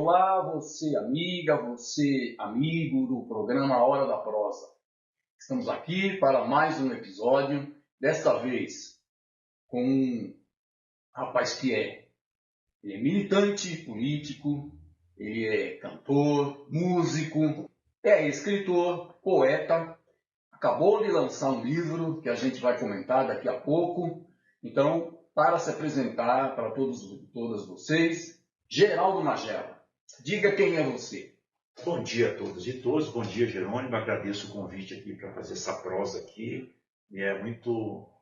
Olá, você amiga, você amigo do programa Hora da Prosa. Estamos aqui para mais um episódio, desta vez com um rapaz que ele é militante político, ele é cantor, músico, é escritor, poeta, acabou de lançar um livro que a gente vai comentar daqui a pouco. Então, para se apresentar para todas vocês, Geraldo Magela, diga quem é você. Bom dia a todos e todas, bom dia Jerônimo, agradeço o convite aqui para fazer essa prosa aqui, e é muito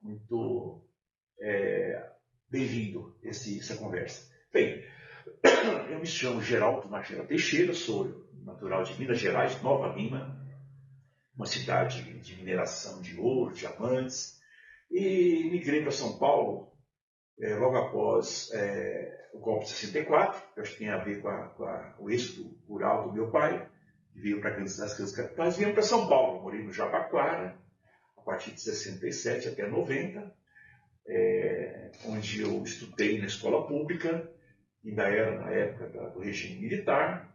bem-vindo essa conversa. Bem, eu me chamo Geraldo Magela Teixeira, sou natural de Minas Gerais, Nova Lima, uma cidade de mineração de ouro, diamantes, e migrei para São Paulo logo após o golpe de 64, que acho que tem a ver com o êxodo rural do meu pai, que veio para as grandes capitais, viemos para São Paulo. Morei no Jabaquara, a partir de 67 até 90, onde eu estudei na escola pública, ainda era na época do regime militar,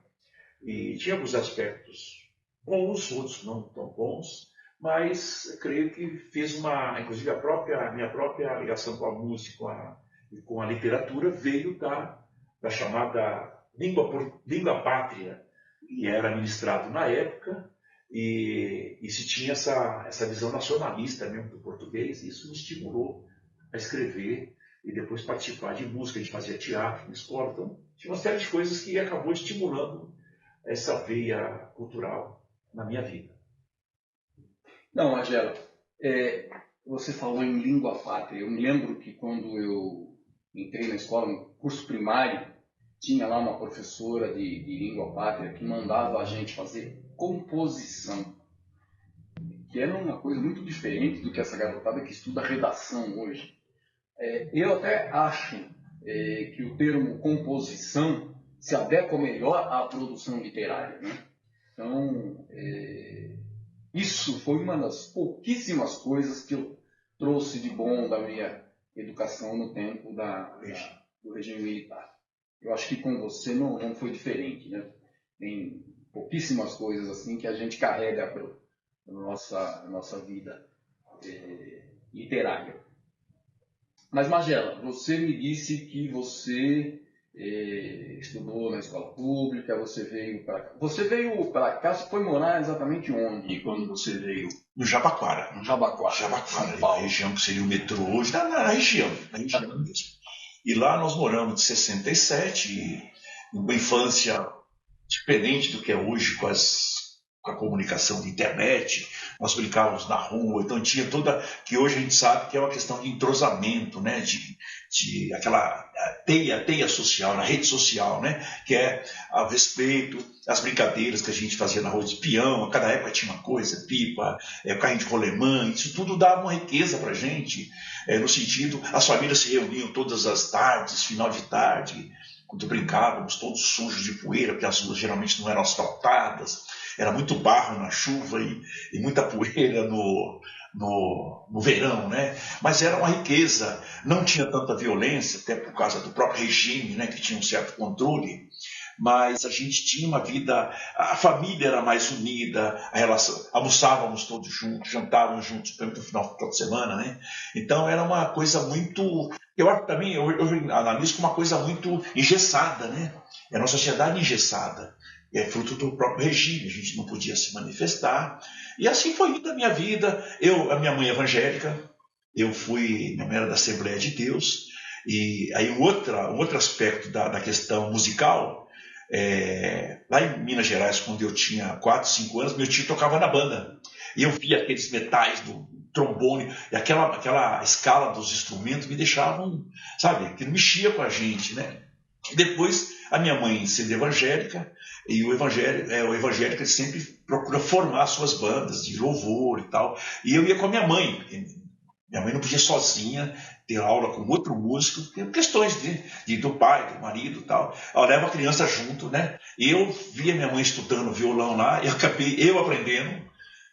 e tinha alguns aspectos bons, outros não tão bons, mas creio que fez inclusive a minha própria ligação com a música e com a literatura veio da chamada língua pátria, e era ministrado na época, e se tinha essa visão nacionalista mesmo do português, e isso me estimulou a escrever e depois participar de música, a gente fazia teatro na escola, então tinha uma série de coisas que acabou estimulando essa veia cultural na minha vida. Não, Magela, você falou em língua pátria. Eu me lembro que quando eu entrei na escola, no curso primário, tinha lá uma professora de língua pátria que mandava a gente fazer composição, que era uma coisa muito diferente do que essa garotada que estuda redação hoje. Eu até acho que o termo composição se adequa melhor à produção literária, né? Então, isso foi uma das pouquíssimas coisas que eu trouxe de bom da minha educação no tempo do regime militar. Eu acho que com você não foi diferente, né? Tem pouquíssimas coisas assim que a gente carrega para a nossa vida literária. Mas, Magela, você me disse que você estudou na escola pública, você veio para cá. Você veio para cá, você foi morar exatamente onde quando você veio? No Jabaquara. No Jabaquara, São Paulo. A região que seria o metrô hoje, na região mesmo. E lá nós moramos de 67, uma infância diferente do que é hoje com a comunicação de internet. Nós brincávamos na rua, então tinha que hoje a gente sabe que é uma questão de entrosamento, né? de aquela teia social, na rede social, né? Que é a respeito, as brincadeiras que a gente fazia na rua de peão, a cada época tinha uma coisa, pipa, o carrinho de rolemã, isso tudo dava uma riqueza para a gente, no sentido, as famílias se reuniam todas as tardes, final de tarde, quando brincávamos, todos sujos de poeira, porque as ruas geralmente não eram asfaltadas, era muito barro na chuva e muita poeira no verão, né? Mas era uma riqueza, não tinha tanta violência, até por causa do próprio regime, né, que tinha um certo controle, mas a gente tinha uma vida, a família era mais unida, a relação, almoçávamos todos juntos, jantávamos juntos no final de semana, né? Então era uma coisa muito, eu acho também, eu analiso como uma coisa muito engessada, né? Era uma sociedade engessada. É fruto do próprio regime, a gente não podia se manifestar. E assim foi indo a minha vida. A minha mãe é evangélica, minha mãe era da Assembleia de Deus, e aí um outro aspecto da questão musical, lá em Minas Gerais, quando eu tinha 4, 5 anos, meu tio tocava na banda, e eu via aqueles metais do trombone, e aquela escala dos instrumentos me deixavam, sabe, que mexia com a gente, né? Depois, a minha mãe sendo evangélica, e o evangélico sempre procura formar suas bandas de louvor e tal. E eu ia com a minha mãe. Minha mãe não podia sozinha ter aula com outro músico, por questões do pai, do marido e tal. Ela leva a criança junto, né? E eu via minha mãe estudando violão lá, e acabei eu aprendendo,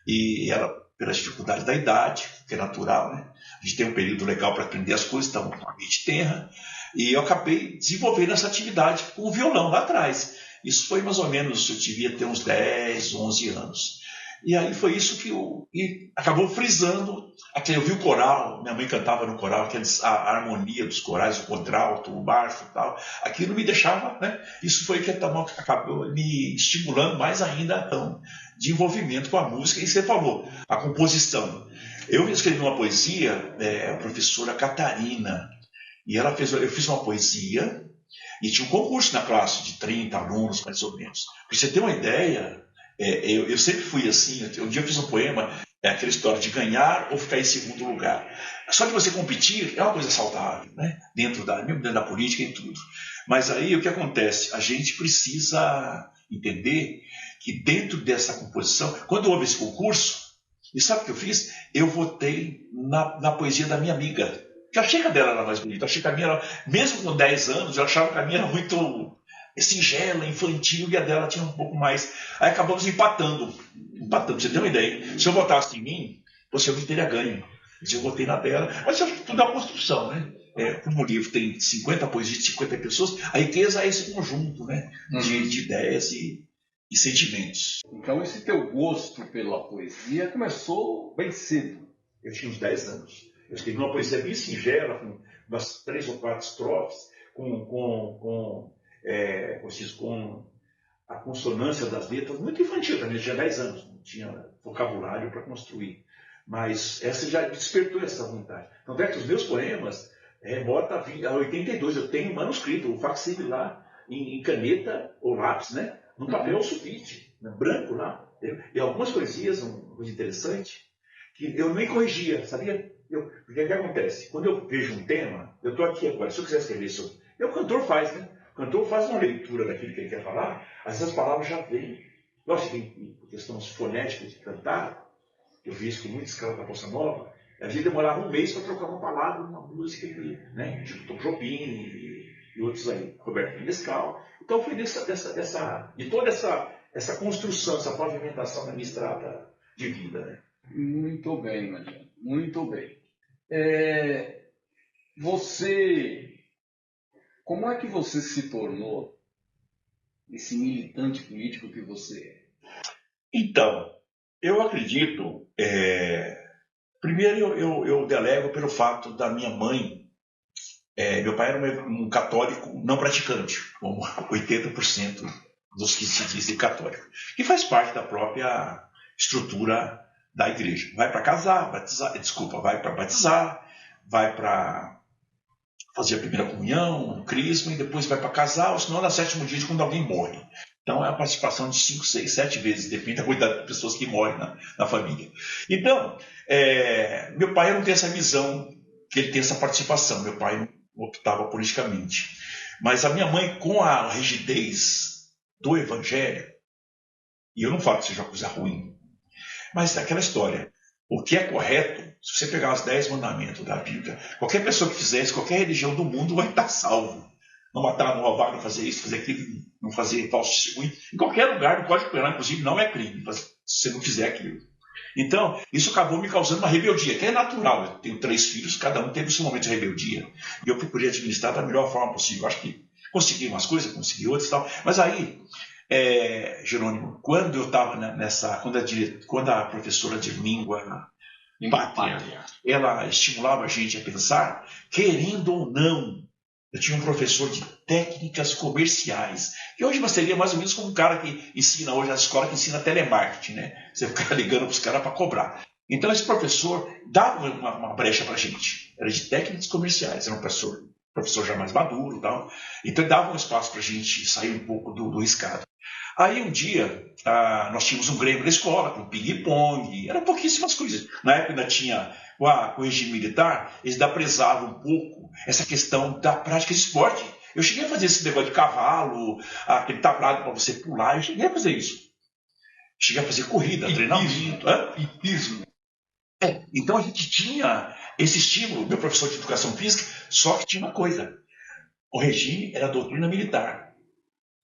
e ela, pelas dificuldades da idade, que é natural, né? A gente tem um período legal para aprender as coisas, então a mente tenra. E eu acabei desenvolvendo essa atividade com o violão lá atrás. Isso foi mais ou menos, eu devia ter uns 10, 11 anos. E aí foi isso que e acabou frisando. Eu vi o coral, minha mãe cantava no coral, a harmonia dos corais, o contralto, o baixo e tal. Aquilo me deixava, né? Isso foi que acabou me estimulando mais ainda, então, de envolvimento com a música. E você falou, a composição. Eu escrevi uma poesia, a professora Catarina, e eu fiz uma poesia, e tinha um concurso na classe de 30 alunos, mais ou menos. Para você ter uma ideia, eu sempre fui assim. Um dia eu fiz um poema, aquela história de ganhar ou ficar em segundo lugar. Só que você competir é uma coisa saudável, né? Mesmo dentro da política e tudo. Mas aí o que acontece? A gente precisa entender que dentro dessa composição, quando houve esse concurso, e sabe o que eu fiz? Eu votei na poesia da minha amiga. Porque eu achei que a dela era mais bonita. Eu achei que a minha mesmo com 10 anos, eu achava que a minha era muito singela, infantil, e a dela tinha um pouco mais. Aí acabamos empatando. Pra você ter uma ideia. Se eu votasse em mim, você não teria ganho. Eu votei na dela. Mas isso é tudo da construção, né? Como o livro tem 50 poesias de 50 pessoas, a riqueza é esse conjunto, né? De ideias e sentimentos. Então esse teu gosto pela poesia começou bem cedo. Eu tinha uns 10 anos. Eu escrevi uma poesia bem singela, com umas 3 ou 4 estrofes, com a consonância das letras, muito infantil também, eu tinha 10 anos, não tinha vocabulário para construir. Mas essa já despertou essa vontade. Então, que os meus poemas remontam a 82, eu tenho manuscrito, o facsímile lá, em caneta ou lápis, né? No papel sulfite, né? Branco lá. E algumas poesias, uma coisa interessante, que eu nem corrigia, sabia? Porque o que acontece? Quando eu vejo um tema, eu estou aqui agora, se eu quiser escrever sobre. O cantor faz, né? O cantor faz uma leitura daquilo que ele quer falar, essas palavras já vêm. Lógico que tem questões fonéticas de cantar, eu vi isso com muitos caras da Bossa Nova, a gente demorava um mês para trocar uma palavra numa música, né? Tipo Tom Jobim e outros aí, Roberto Menescal. Então foi de toda essa construção, essa pavimentação da minha estrada de vida, né? Muito bem, Mariano, muito bem. Como é que você se tornou esse militante político que você é? Então, eu acredito, primeiro eu delego pelo fato da minha mãe, meu pai era um católico não praticante, como 80% dos que se dizem católicos, que faz parte da própria estrutura da igreja. Vai para vai para batizar, vai para fazer a primeira comunhão, o crisma, e depois vai para casar, ou senão no 7º dia, quando alguém morre. Então é a participação de 5, 6, 7 vezes, depende da quantidade de pessoas que morrem na família. Então, meu pai não tem essa visão, que ele tem essa participação. Meu pai não optava politicamente. Mas a minha mãe, com a rigidez do evangelho, e eu não falo que seja uma coisa ruim, mas é aquela história. O que é correto, se você pegar os 10 mandamentos da Bíblia, qualquer pessoa que fizer isso, qualquer religião do mundo vai estar salvo. Não matar, não roubar, não fazer isso, fazer aquilo, não fazer falso testemunho. Em qualquer lugar, no Código Penal, inclusive, não é crime se você não fizer aquilo. Então, isso acabou me causando uma rebeldia, que é natural. Eu tenho 3 filhos, cada um teve o seu momento de rebeldia. E eu procurei administrar da melhor forma possível. Acho que consegui umas coisas, consegui outras e tal. Mas aí, Jerônimo, quando eu estava quando a professora de língua pátria, ela estimulava a gente a pensar, querendo ou não, eu tinha um professor de técnicas comerciais, que hoje seria mais ou menos como um cara que ensina hoje na escola, que ensina telemarketing, né? Você fica ligando para os caras para cobrar. Então esse professor dava uma brecha para a gente, era de técnicas comerciais, era um professor já mais maduro e tal, então dava um espaço para a gente sair um pouco do riscado. Aí um dia, nós tínhamos um grêmio na escola, com ping-pong, eram pouquíssimas coisas. Na época ainda tinha, com o regime militar, eles ainda prezavam um pouco essa questão da prática de esporte. Eu cheguei a fazer esse negócio de cavalo, aquele tablado para você pular, eu cheguei a fazer isso. Cheguei a fazer corrida, treinamento. Hipismo. Então a gente tinha esse estímulo, meu professor de educação física, só que tinha uma coisa. O regime era doutrina militar.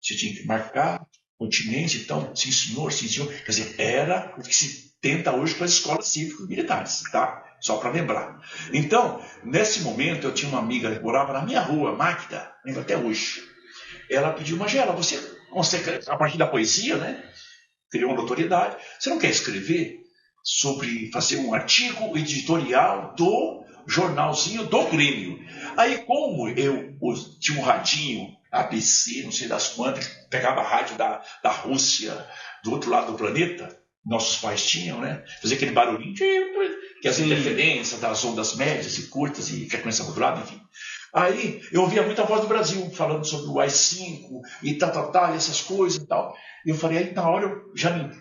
Você tinha que marcar continência, então, sim senhor, sim senhor. Quer dizer, era o que se tenta hoje para as escolas cívicas militares, tá? Só para lembrar. Então, nesse momento, eu tinha uma amiga que morava na minha rua, Magda, lembro até hoje. Ela pediu, Magela, você a partir da poesia, né? Criou uma notoriedade. Você não quer escrever sobre fazer um artigo editorial do jornalzinho do Grêmio? Aí, como eu tinha um radinho ABC, não sei das quantas, pegava a rádio da Rússia, do outro lado do planeta, nossos pais tinham, né? Fazia aquele barulhinho, que as interferências das ondas médias e curtas e frequência modulada, enfim. Aí eu ouvia muita voz do Brasil falando sobre o AI-5 e tal, e essas coisas e tal. E eu falei, aí na hora eu já me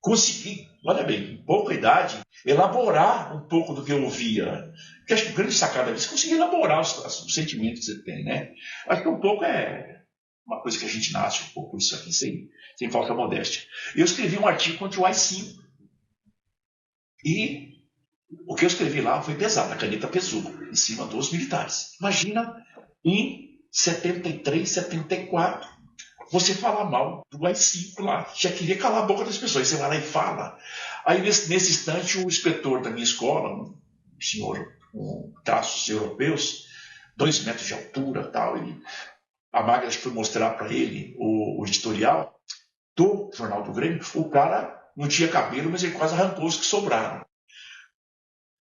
consegui, olha bem, em pouca idade, elaborar um pouco do que eu ouvia. Porque acho que o grande sacada disso é conseguir elaborar os sentimentos que você tem, né? Acho que um pouco é uma coisa que a gente nasce um pouco isso aqui, sem falsa modéstia. Eu escrevi um artigo contra o AI-5. E o que eu escrevi lá foi pesado, a caneta pesou em cima dos militares. Imagina, em 73, 74, você falar mal do AI-5 lá. Já queria calar a boca das pessoas. Você vai lá e fala. Aí, nesse instante, o inspetor da minha escola, um senhor com traços europeus, 2 metros de altura, tal, a Magda foi mostrar para ele o editorial do Jornal do Grêmio. O cara não tinha cabelo, mas ele quase arrancou os que sobraram.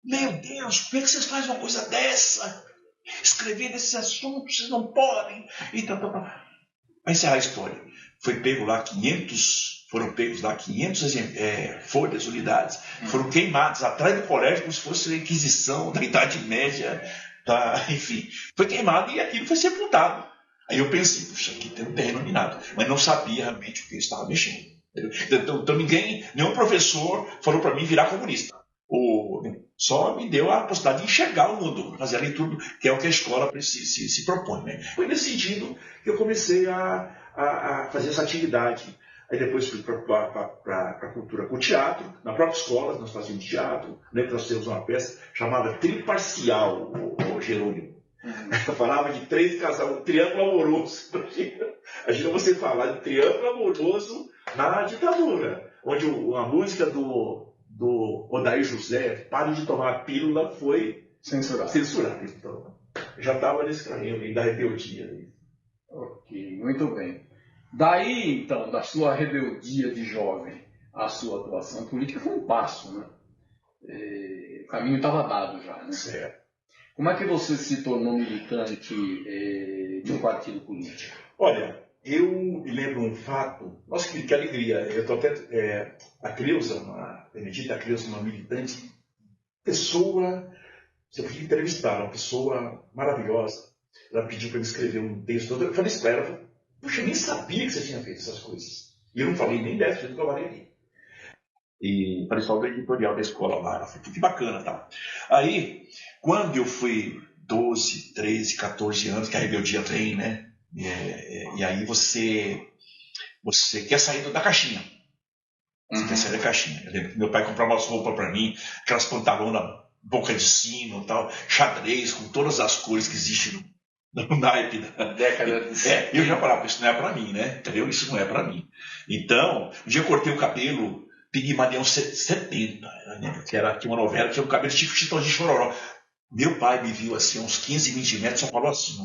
Meu Deus, por que vocês fazem uma coisa dessa? Escrever desses assuntos, vocês não podem. Então, para encerrar a história, foram pegos lá 500 folhas, unidades, foram queimadas atrás do colégio como se fosse a Inquisição da Idade Média, enfim, foi queimado e aquilo foi sepultado. Aí eu pensei, puxa, aqui tem um terreno minado, mas não sabia realmente o que eu estava mexendo. Então nenhum professor falou para mim virar comunista. Só me deu a possibilidade de enxergar o mundo, fazer a leitura, que é o que a escola se propõe. Né? Foi nesse sentido que eu comecei a fazer essa atividade. Aí depois fui para a cultura com o teatro. Na própria escola nós fazíamos teatro. Lembro que nós tínhamos uma peça chamada Triparcial, o Jerônimo. Eu falava de 3 casais, um triângulo amoroso. Imagina você falar de triângulo amoroso na ditadura, onde a música do Odair José, Pare de Tomar Pílula, foi censurada. Então, já estava nesse caminho da rebeldia. Ok, muito bem. Daí, então, da sua rebeldia de jovem à sua atuação política, foi um passo, né? O caminho estava dado já, né? Certo. Como é que você se tornou militante de um partido político? Olha, eu me lembro um fato, nossa, que alegria, eu estou até, a Cleusa, a Benedita Cleusa, uma militante, pessoa, você podia entrevistar, uma pessoa maravilhosa, ela pediu para eu escrever um texto, eu falei isso para ela, puxa, eu nem sabia que você tinha feito essas coisas, e eu não falei nem 10% do que eu falei ali. E falei só do editorial da escola lá, ela falou, que bacana, tá? Aí, quando eu fui 12, 13, 14 anos, que a rebeldia vem, né? E aí você quer sair da caixinha. Você quer sair da caixinha. Eu lembro que meu pai comprava umas roupas para mim, aquelas pantalonas boca de sino, tal, xadrez, com todas as cores que existem no naipe da década de 70. E eu já falava, isso não é para mim, né? Entendeu? Isso não é para mim. Então, um dia eu cortei o cabelo Pigmalião 70, né? Tinha uma novela, tinha um cabelo tipo Chitãozinho Chororó. Meu pai me viu assim, uns 15, 20 metros, só falou assim,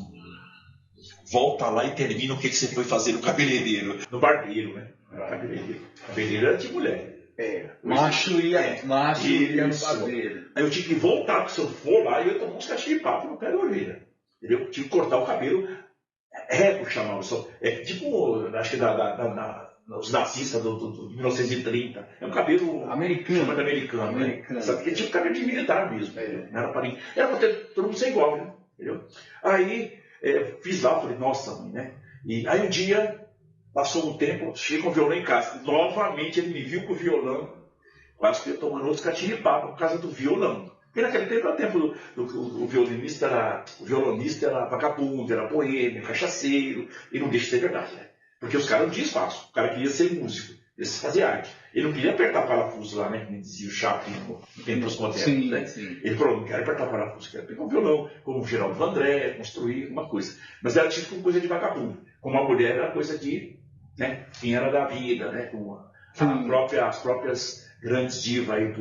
volta lá e termina o que você foi fazer no cabeleireiro. No barbeiro, né? Cabeleireiro era de mulher. Macho ia no barbeiro. Aí eu tinha que voltar, porque se eu for lá, eu ia tomar uns cachinhos de papo no pé da orelha. Entendeu? Eu tinha que cortar o cabelo, récord chamava. Tipo, acho que os nazistas de 1930. É um cabelo americano. Sabe? Porque tinha um cabelo de militar mesmo. Não era para era para ter todo mundo ser igual, né? Entendeu? Aí fiz lá, falei, nossa, mãe, né? E aí um dia, passou um tempo, cheguei com o violão em casa. Novamente ele me viu com o violão, quase que eu tomando outros catinipá por causa do violão. Porque naquele tempo era o tempo o violonista era vagabundo, era boêmio, cachaceiro, e não deixa de ser verdade, né? Porque os caras não tinham espaço, o cara queria ser músico, queria fazer arte. Ele não queria apertar parafuso lá, né? Como dizia o Chaplin no Tempos Modernos, né? Sim. Ele falou, não quero apertar parafuso, quero pegar um violão, como o Geraldo Vandré, construir uma coisa. Mas era tipo coisa de vagabundo. Como a mulher era coisa de, né? Quem era da vida, né? Com as próprias grandes divas aí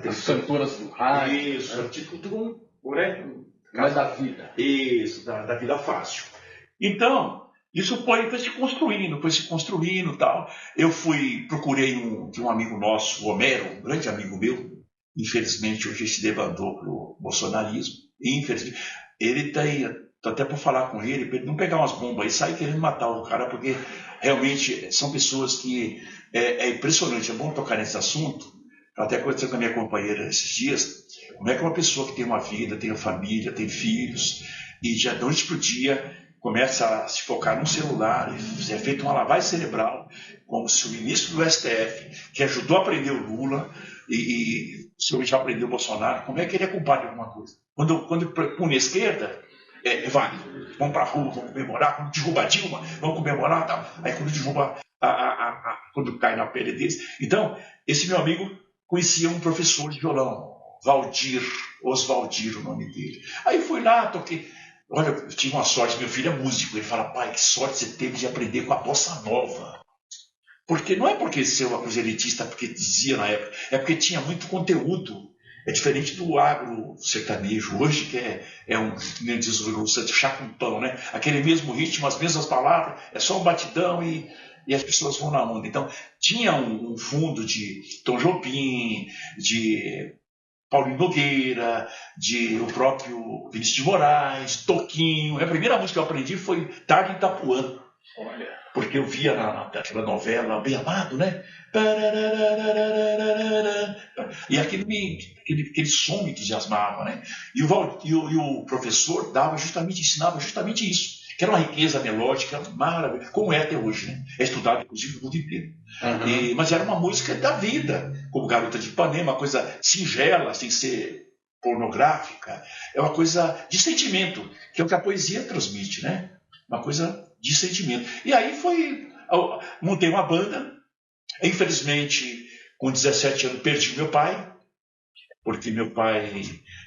as cantoras do rádio. Isso, tipo tudo, né? Mas da vida. Isso, da vida fácil. Então, Isso foi se construindo e tal. Eu procurei de um amigo nosso, o Homero, um grande amigo meu, infelizmente hoje ele se levantou para o bolsonarismo, infelizmente. Ele tá aí, tô até para falar com ele, para ele não pegar umas bombas e sair querendo matar o cara, porque realmente são pessoas que é impressionante, é bom tocar nesse assunto. Até aconteceu com a minha companheira esses dias, como é que uma pessoa que tem uma vida, tem uma família, tem filhos, e de noite para o dia começa a se focar num celular, e é feita uma lavagem cerebral, como se o ministro do STF, que ajudou a prender o Lula, e se eu já prendeu o Bolsonaro, como é que ele é culpado de alguma coisa? Quando pune a esquerda, vai, vamos para a rua, vamos comemorar, quando derruba a Dilma, vamos comemorar, tal. Aí quando derruba, quando cai na pele deles. Então, esse meu amigo conhecia um professor de violão, Oswaldir, o nome dele. Aí fui lá, toquei. Olha, eu tive uma sorte, meu filho é músico. Ele fala, pai, que sorte você teve de aprender com a bossa nova. Porque não é porque ser uma coisa elitista, porque dizia na época, é porque tinha muito conteúdo. É diferente do agro sertanejo hoje, que é um, nem diz o chá com pão, né? Aquele mesmo ritmo, as mesmas palavras, é só um batidão e as pessoas vão na onda. Então, tinha um fundo de Tom Jobim, de Paulinho Nogueira, de o próprio Vinícius de Moraes, Toquinho. A primeira música que eu aprendi foi Tarde em Itapuã. Olha. Porque eu via naquela novela Bem Amado, né? E aquele som me entusiasmava, né? E o professor ensinava justamente isso, que era uma riqueza melódica maravilhosa, como é até hoje, né? É estudado, inclusive, no mundo inteiro. Uhum. Mas era uma música da vida, como Garota de Ipanema, uma coisa singela, sem ser pornográfica. É uma coisa de sentimento, que é o que a poesia transmite, né? Uma coisa de sentimento. E aí montei uma banda. Infelizmente, com 17 anos, perdi meu pai, porque meu pai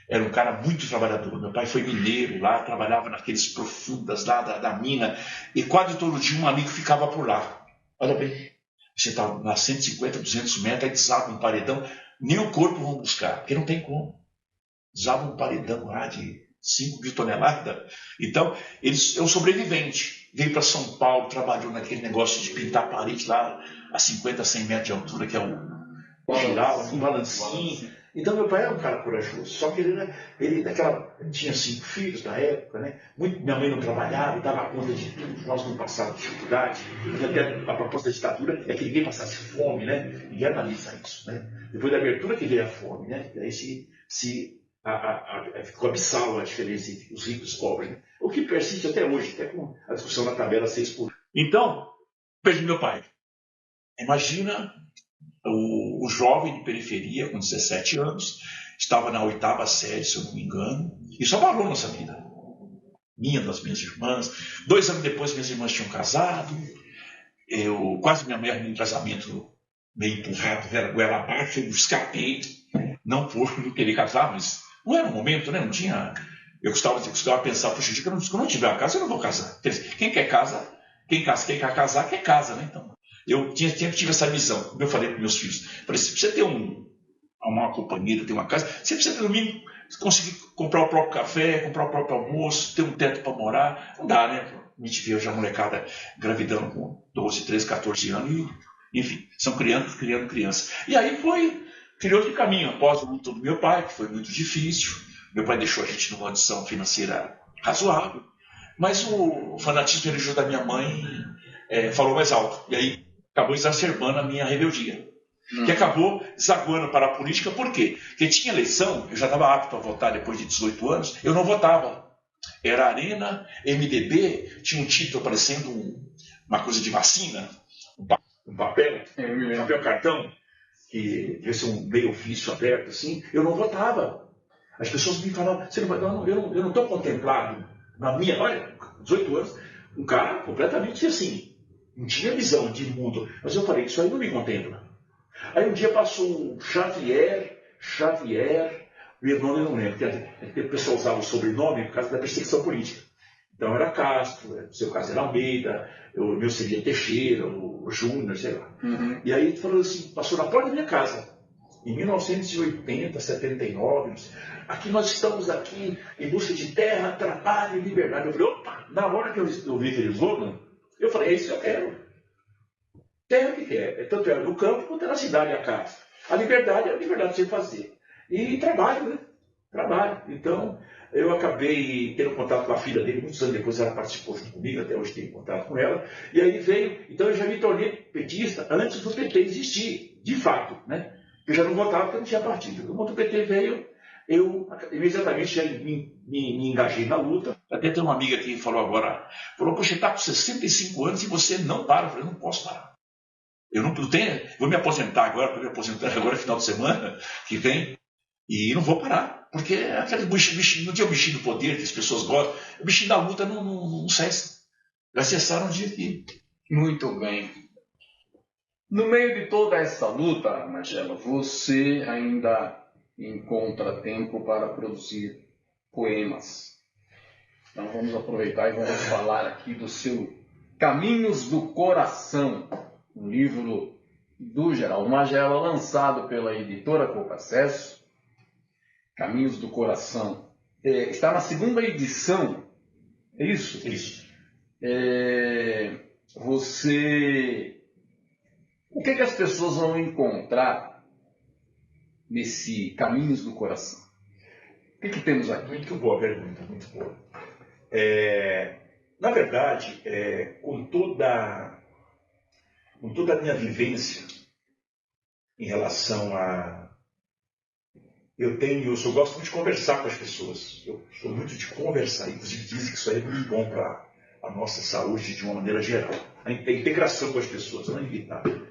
era um cara muito trabalhador. Meu pai foi mineiro lá, trabalhava naqueles profundas lá da mina, e quase todo dia um amigo ficava por lá. Olha bem, você está a 150, 200 metros, aí desaba um paredão, nem o corpo vão buscar, porque não tem como. Desaba um paredão lá de 5 mil toneladas. Então, é um sobrevivente. Veio para São Paulo, trabalhou naquele negócio de pintar a parede lá a 50, 100 metros de altura, que é o girava, um balancinho. Então, meu pai era um cara corajoso. Só que ele tinha 5 filhos na época, né? Minha mãe não trabalhava, dava conta de tudo. Nós não passávamos dificuldade. Até a proposta da ditadura é que ninguém passasse fome, né? Ninguém analisa isso, né? Depois da abertura que veio a fome, né? Daí ficou abissal a diferença entre os ricos e os pobres, né? O que persiste até hoje, até com a discussão na tabela 6 Então, perdi meu pai. Imagina o jovem de periferia, com 17 anos, estava na 8ª série, se eu não me engano. Isso abalou nossa vida. Das minhas irmãs. 2 anos depois, minhas irmãs tinham casado. Eu quase me arrumei um casamento meio empurrado, goela abaixo, eu escapei. Não por não querer casar, mas não era o momento, né? Não tinha. Eu costumava pensar, puxa, que eu não tiver uma casa, eu não vou casar. Quem quer casa, quem quer casar, quer casa, né? Então, eu sempre tive essa visão. Como eu falei para meus filhos, falei, se você ter uma companheira, ter uma casa, você precisa, no mínimo, conseguir comprar o próprio café, comprar o próprio almoço, ter um teto para morar. Não dá, né? A gente vê já a molecada engravidando com 12, 13, 14 anos, e, enfim, são criando criança. E aí criou outro caminho, após o luto do meu pai, que foi muito difícil. Meu pai deixou a gente numa condição financeira razoável, mas o fanatismo religioso da minha mãe falou mais alto. E aí acabou exacerbando a minha rebeldia. Que acabou desaguando para a política, por quê? Porque tinha eleição, eu já estava apto a votar depois de 18 anos, eu não votava. Era Arena, MDB, tinha um título parecendo uma coisa de vacina, um papel cartão, que devia ser um meio ofício aberto, assim, eu não votava. As pessoas me falavam, você não vai, eu não estou contemplado na minha, olha, 18 anos, um cara completamente assim, não tinha visão de mundo. Mas eu falei, isso aí não me contempla. Aí um dia passou um Xavier, meu nome eu não lembro, porque o pessoal usava o sobrenome por causa da perseguição política. Então era Castro, no seu caso era Almeida, o meu seria Teixeira, o Júnior, sei lá. Uhum. E aí ele falou assim, passou na porta da minha casa, em 1980, 79, aqui nós estamos aqui em busca de terra, trabalho e liberdade. Eu falei, opa, na hora que eu vi aquele slogan, Eu falei, é isso que eu quero. Terra que quer. Tanto é no campo quanto é na cidade a casa. A liberdade é a liberdade de você fazer. E trabalho, né? Trabalho. Então, eu acabei tendo contato com a filha dele, muitos anos depois ela participou junto comigo, até hoje tenho contato com ela. E aí veio, então eu já me tornei petista antes do PT existir, de fato, né? Eu já não votava porque eu não tinha partido. Quando o PT veio, eu imediatamente já me engajei na luta. Até tem uma amiga que falou agora, falou, poxa, está com 65 anos e você não para. Eu falei, não posso parar. Eu não tenho, vou me aposentar agora, vou me aposentar agora final de semana que vem, e não vou parar, porque aquele bichinho, não tinha o bichinho do poder que as pessoas gostam, o bichinho da luta não cessa. Vai cessar um dia aqui. Muito bem. No meio de toda essa luta, Magela, você ainda encontra tempo para produzir poemas. Então vamos aproveitar e vamos falar aqui do seu Caminhos do Coração, um livro do Geraldo Magela, lançado pela editora Pouco Acesso. Caminhos do Coração. Está na segunda edição, é isso? Isso. O que as pessoas vão encontrar nesse Caminhos do Coração? O que temos aqui? Muito boa pergunta, muito boa. Na verdade, com toda a minha vivência em relação a... Eu gosto muito de conversar com as pessoas. Eu sou muito de conversar. Inclusive dizem que isso aí é muito bom para a nossa saúde de uma maneira geral. A integração com as pessoas, não é inevitável.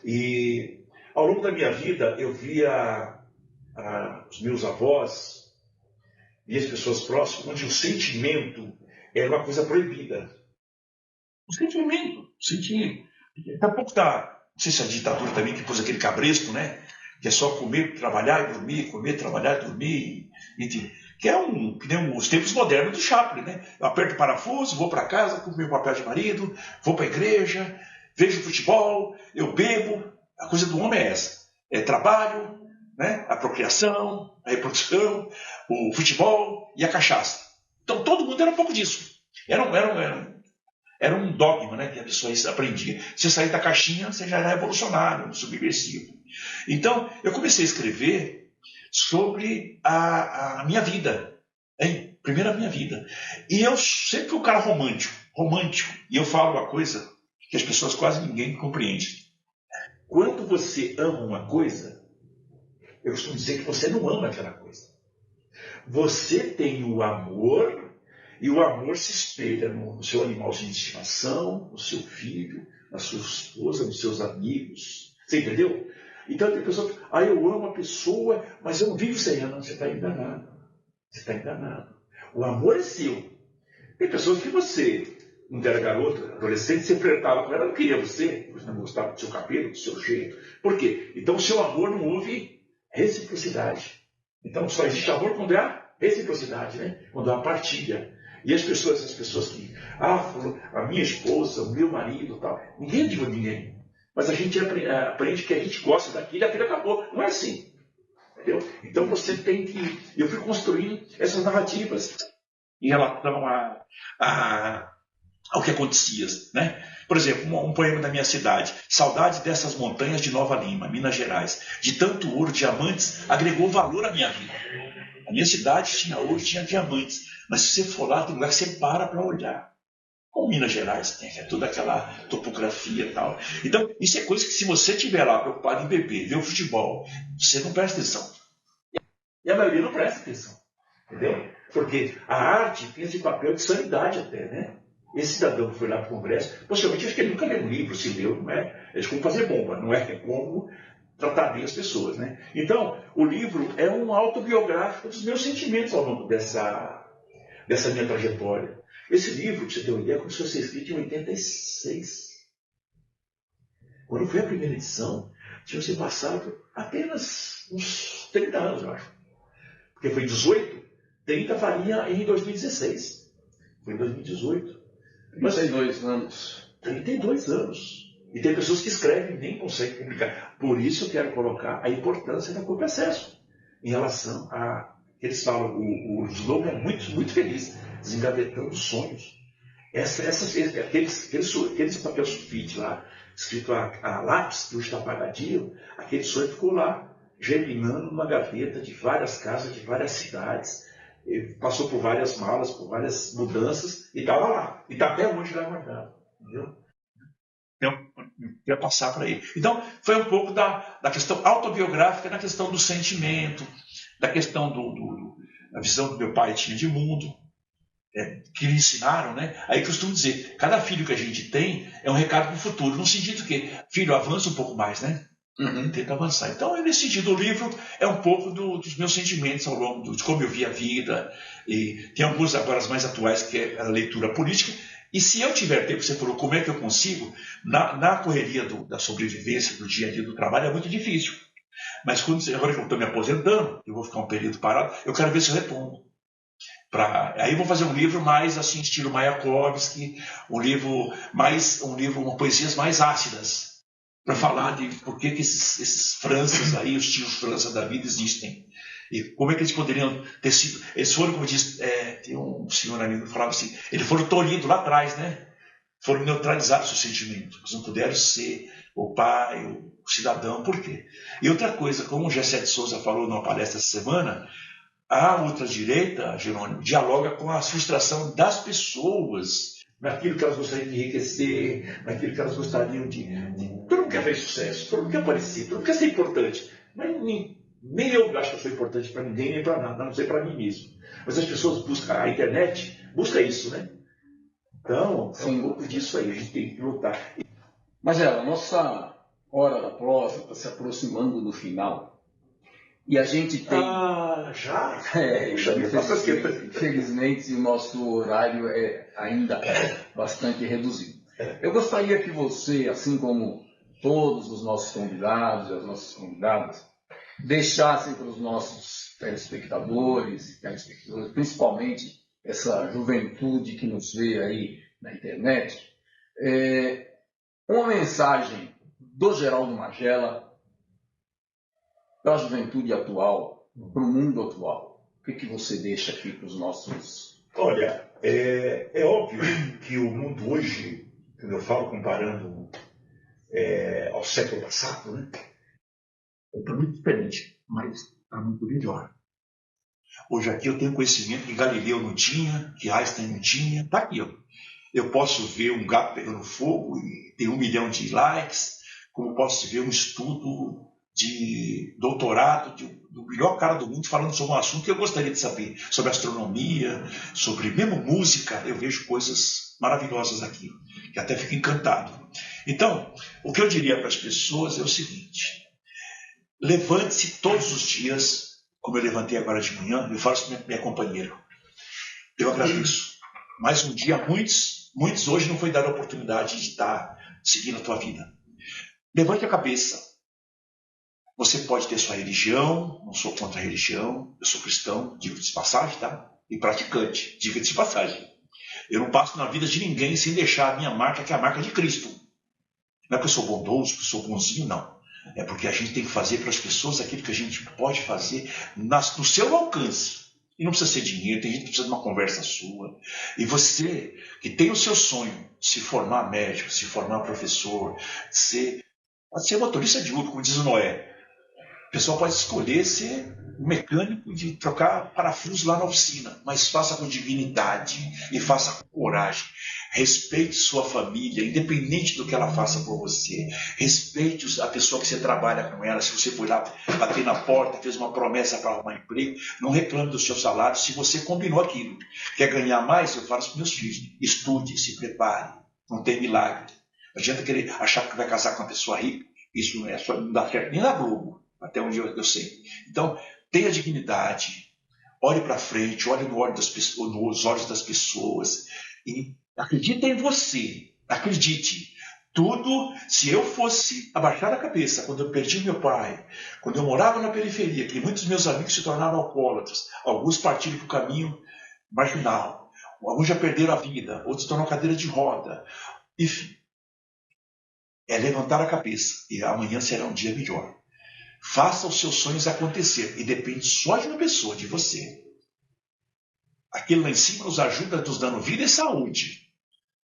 E ao longo da minha vida, eu via os meus avós e as pessoas próximas, onde o sentimento era uma coisa proibida. O sentimento. Daqui a pouco tá, não sei se a ditadura também que pôs aquele cabresto, né? Que é só comer, trabalhar e dormir, comer, trabalhar e dormir, que é que nem os tempos modernos do Chaplin, né? Eu aperto o parafuso, vou para casa, cumpro meu papel de marido, vou para a igreja, vejo futebol, eu bebo. A coisa do homem é essa: é trabalho, né? A procriação, a reprodução, o futebol e a cachaça. Então todo mundo era um pouco disso. Era um dogma, né, que a pessoa aprendia. Se sair da caixinha, você já era revolucionário, subversivo. Então, eu comecei a escrever sobre a minha vida. Primeiro a minha vida. E eu sempre fui um cara romântico. E eu falo uma coisa que as pessoas quase ninguém compreende. Quando você ama uma coisa, eu costumo dizer que você não ama aquela coisa. Você tem o amor... E o amor se espelha no seu animalzinho de estimação, no seu filho, na sua esposa, nos seus amigos. Você entendeu? Então tem pessoas que eu amo a pessoa, mas eu não vivo sem ela. Você está enganado. Você está enganado. O amor é seu. Tem pessoas que você, quando era garoto, adolescente, você flertava com ela, não queria você não gostava do seu cabelo, do seu jeito. Por quê? Então o seu amor não houve reciprocidade. Então só existe amor quando há reciprocidade, né? Quando há partilha. E as pessoas que, a minha esposa, o meu marido, tal, ninguém é de ninguém. Mas a gente aprende que a gente gosta daquilo e aquilo acabou. Não é assim. Entendeu? Então você tem que... Eu fui construindo essas narrativas em relação ao que acontecia, né? Por exemplo, um poema da minha cidade: saudade dessas montanhas de Nova Lima, Minas Gerais. De tanto ouro, diamantes, agregou valor à minha vida. A minha cidade tinha ouro, tinha diamantes. Mas se você for lá, tem lugar que você para olhar. Como Minas Gerais tem, toda aquela topografia e tal. Então, isso é coisa que, se você estiver lá preocupado em beber, ver o futebol, você não presta atenção. E a maioria não presta atenção. Entendeu? Porque a arte tem esse papel de sanidade até, né? Esse cidadão que foi lá para o Congresso, possivelmente acho que ele nunca leu um livro, se leu, não é? É como fazer bomba, não é? É como tratar bem as pessoas, né? Então, o livro é um autobiográfico dos meus sentimentos ao longo dessa minha trajetória. Esse livro, para você ter uma ideia, começou a ser escrito em 86. Quando foi a primeira edição, tinha se passado apenas uns 30 anos, eu acho. Porque foi 18, 30 faria em 2016. Foi em 2018. 32 anos. 32 anos. E tem pessoas que escrevem e nem conseguem publicar. Por isso eu quero colocar a importância da Pouco Acesso em relação a... Eles falam, o slogan é muito, muito feliz, desengavetando sonhos. Aqueles papel sulfite lá, escrito a lápis, que hoje está apagadinho, aquele sonho ficou lá, germinando numa gaveta de várias casas, de várias cidades. Ele passou por várias malas, por várias mudanças, e estava lá. E está até hoje lá guardado. Entendeu? Eu ia passar para ele. Então, foi um pouco da questão autobiográfica, da questão do sentimento, da questão da visão que meu pai tinha de mundo, que lhe ensinaram, né? Aí costumo dizer, cada filho que a gente tem é um recado para o futuro, no sentido que, filho, avança um pouco mais, né? Tenta avançar. Então, nesse sentido, o livro é um pouco dos meus sentimentos ao longo de como eu vi a vida. E tem alguns agora as mais atuais, que é a leitura política. E se eu tiver tempo, você falou, como é que eu consigo? Na correria da sobrevivência, do dia a dia do trabalho, é muito difícil. Mas agora que eu estou me aposentando, eu vou ficar um período parado, eu quero ver se eu retomo. Aí eu vou fazer um livro mais assim, estilo Mayakovsky, uma poesias mais ácidas, para falar de por que esses Franças aí, os tios França da vida existem. E como é que eles poderiam ter sido. Eles foram, como diz, tem um senhor amigo que falava assim, eles foram tolhidos lá atrás, né? Foram neutralizados seus sentimentos. Eles não puderam ser o pai, o cidadão. Por quê? E outra coisa, como o Gessé de Souza falou numa palestra essa semana, a ultradireita, Jerônimo, dialoga com a frustração das pessoas. Naquilo que elas gostariam de enriquecer, naquilo que elas gostariam de. Todo mundo quer fazer sucesso, todo mundo quer aparecer, todo mundo quer ser importante. Mas nem eu acho que eu sou importante para ninguém, nem para nada, a não ser para mim mesmo. Mas as pessoas buscam, a internet busca isso, né? Então, é um pouco disso aí, a gente tem que lutar. Magela, nossa hora da prosa está se aproximando do final. E a gente tem. Já? Infelizmente, o nosso horário é ainda bastante reduzido. Eu gostaria que você, assim como todos os nossos convidados e as nossas convidadas, deixassem para os nossos telespectadores e telespectadoras, principalmente essa juventude que nos vê aí na internet, uma mensagem do Geraldo Magela para a juventude atual, para o mundo atual. O que você deixa aqui para os nossos... Olha, é óbvio que o mundo hoje, quando eu falo comparando ao século passado, né, está muito diferente, mas está muito melhor. Hoje aqui eu tenho conhecimento que Galileu não tinha, que Einstein não tinha. Está aqui, ó. Eu posso ver um gato pegando fogo e tem 1 milhão de likes, como posso ver um estudo de doutorado do melhor cara do mundo falando sobre um assunto que eu gostaria de saber, sobre astronomia, sobre mesmo música. Eu vejo coisas maravilhosas aqui, que até fico encantado. Então, o que eu diria para as pessoas é o seguinte: levante-se todos os dias, como eu levantei agora de manhã. Eu falo isso para minha companheira. Eu agradeço. Mais um dia, muitos hoje não foi dada a oportunidade de estar seguindo a tua vida. Levante a cabeça. Você pode ter sua religião, não sou contra a religião, eu sou cristão, diga-se de passagem, tá? E praticante, diga-se de passagem. Eu não passo na vida de ninguém sem deixar a minha marca, que é a marca de Cristo. Não é que eu sou bondoso, que eu sou bonzinho, não. É porque a gente tem que fazer para as pessoas aquilo que a gente pode fazer no seu alcance. E não precisa ser dinheiro, tem gente que precisa de uma conversa sua. E você, que tem o seu sonho de se formar médico, se formar professor, pode ser motorista de Uber, como diz o Noé. O pessoal pode escolher ser um mecânico de trocar parafuso lá na oficina, mas faça com dignidade e faça com coragem. Respeite sua família, independente do que ela faça por você. Respeite a pessoa que você trabalha com ela. Se você foi lá bater na porta, fez uma promessa para arrumar emprego, não reclame do seu salário se você combinou aquilo. Quer ganhar mais? Eu falo para os meus filhos: estude, se prepare, não tem milagre. Não adianta querer achar que vai casar com uma pessoa rica. Isso não dá certo nem na Globo, até onde eu sei. Então, tenha dignidade, olhe para frente, olhe nos olhos das pessoas e acredite em você. Acredite. Tudo, se eu fosse abaixar a cabeça quando eu perdi meu pai, quando eu morava na periferia, que muitos meus amigos se tornaram alcoólatras, alguns partiram para o caminho marginal, alguns já perderam a vida, outros estão na cadeira de roda. Enfim, é levantar a cabeça e amanhã será um dia melhor. Faça os seus sonhos acontecer e depende só de uma pessoa, de você. Aquele lá em cima nos ajuda, nos dando vida e saúde.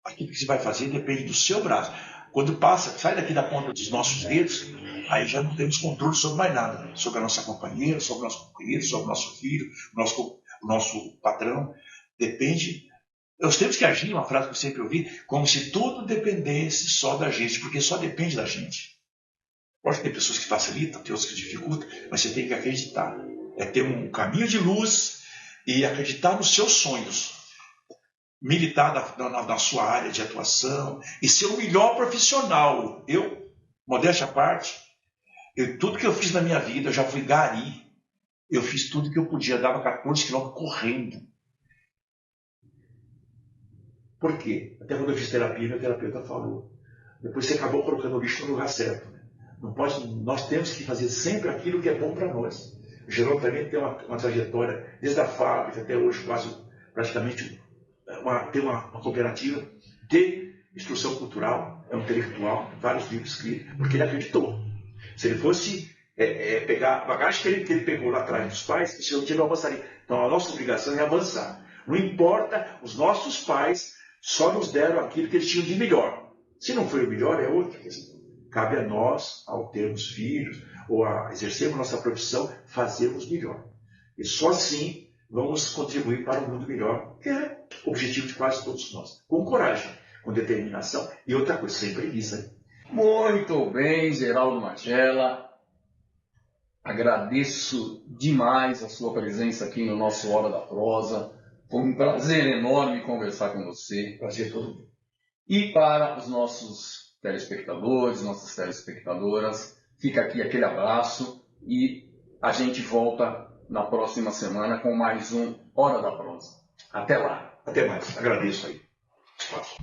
Aquilo que você vai fazer depende do seu braço. Quando passa, sai daqui da ponta dos nossos dedos, aí já não temos controle sobre mais nada. Sobre a nossa companheira, sobre o nosso companheiro, sobre o nosso filho, o nosso patrão. Depende. Nós temos que agir, uma frase que eu sempre ouvi, como se tudo dependesse só da gente, porque só depende da gente. Pode ter pessoas que facilitam, tem outras que dificultam, mas você tem que acreditar. É ter um caminho de luz e acreditar nos seus sonhos. Militar na sua área de atuação e ser o melhor profissional. Eu, modéstia à parte, tudo que eu fiz na minha vida, eu já fui gari. Eu fiz tudo que eu podia, dava 14 quilômetros correndo. Por quê? Até quando eu fiz terapia, meu terapeuta falou. Depois você acabou colocando o bicho no lugar certo. Né? Não pode, nós temos que fazer sempre aquilo que é bom para nós. O Geraldo também tem uma trajetória, desde a fábrica até hoje, quase praticamente tem uma cooperativa de instrução cultural, é um intelectual, vários livros escritos, porque ele acreditou. Se ele fosse pegar a bagagem que ele pegou lá atrás dos pais, ele não avançaria. Então a nossa obrigação é avançar. Não importa, os nossos pais só nos deram aquilo que eles tinham de melhor. Se não foi o melhor, é outra questão. Cabe a nós, ao termos filhos, ou a exercermos nossa profissão, fazermos melhor. E só assim vamos contribuir para um mundo melhor, que é o objetivo de quase todos nós. Com coragem, com determinação e outra coisa, sem preguiça. Muito bem, Geraldo Magela. Agradeço demais a sua presença aqui no nosso Hora da Prosa. Foi um prazer enorme conversar com você. Prazer todo mundo. E para os nossos telespectadores, nossas telespectadoras, fica aqui aquele abraço e a gente volta na próxima semana com mais um Hora da Prosa. Até lá. Até mais. Agradeço aí. Espaço.